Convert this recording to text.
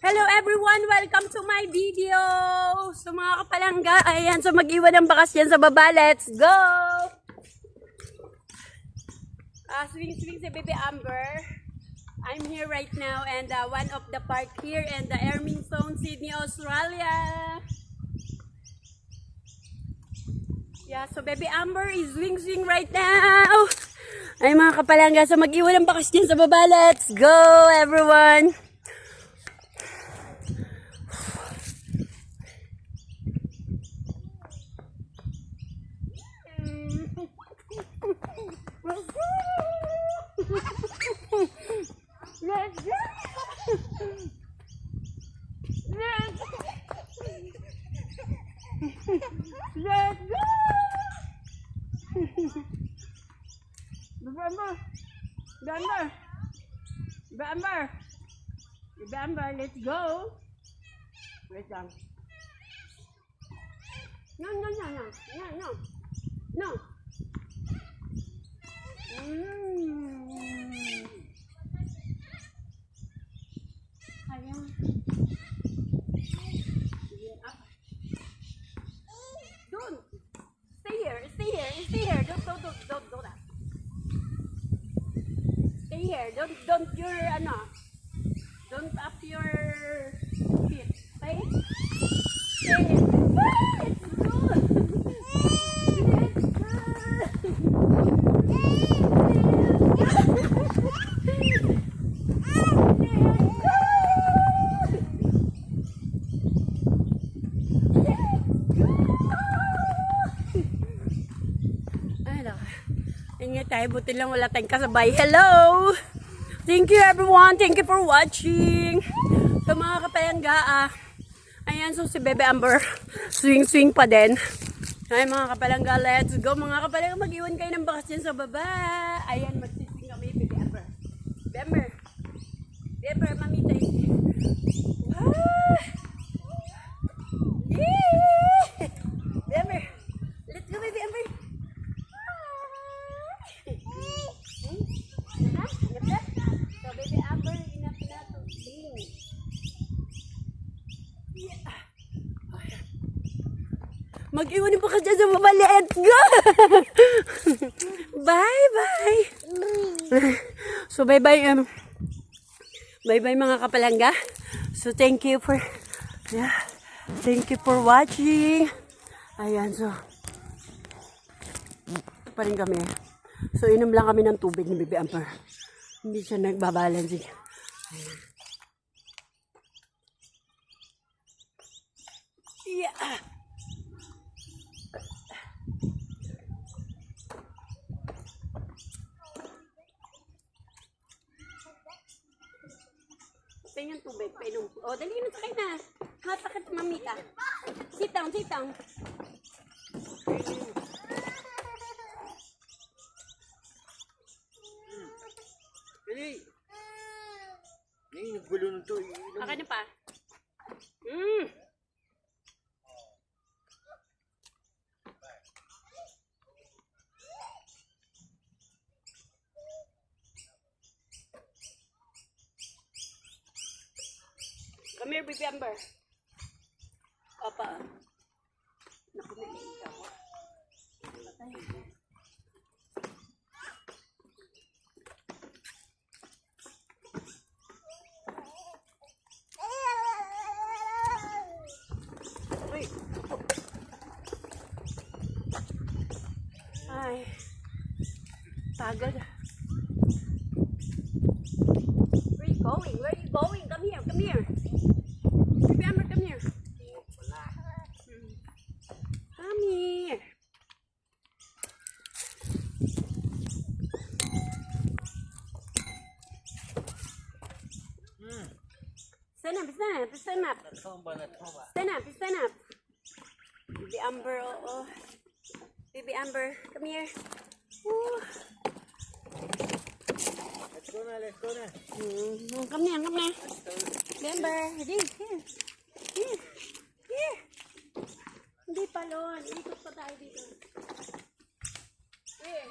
Hello everyone! Welcome to my video! So mga kapalangga, ayan, so mag-iwan ng bakas yan sa baba. Let's go! Swing si Baby Amber. I'm here right now and one of the park here in the Ermington, Sydney, Australia. Yeah, so Baby Amber is swing right now. Ay mga kapalangga, so mag-iwan ng bakas dyan sa baba. Let's go everyone! Let's go! Let's go! Bamber, let's go! Wait lang. No. Don't stay here. Don't do that. Stay here. Don't your don't up your feet. Stay. Stay. It's good. It's ingat tayo, buti lang wala tayong kasabay. Hello! Thank you everyone! Thank you for watching! So mga kapalangga, ayan, so si Baby Amber, swing pa din. Ay mga kapalangga, let's go! Mga kapalangga, mag-iwan kayo ng bakas dyan sa baba. Ayan, magsising kami, Baby Amber. Baby Amber, mamitay. Yeah! Baby Amber, let's go Baby Amber! Mag-iwan pa ka dyan sa baba. Let's go! Bye! So, bye-bye mga kapalangga. So, thank you for watching. Ayan, so pa rin kami. So, inom lang kami ng tubig ni Baby Amber. Hindi siya nagbabalance. Ayan. Yeah! Tingnan tubig, painom. O, dali na sakay na. Matakit mamita. Sit down. Dali. Naggulo na to. Akin na pa. Come here, Baby Amber. Opa. Naku, may ikaw. Wait. Ay. Pagod. Where are you going? Come here. Baby Amber, come here. Come here. Stand up. Stand up. Baby Amber, oh. Baby Amber, come here. Ooh. Let's go na. Come here. Baby Amber, here. Hindi palon. Ikot pa tayo dito. Here.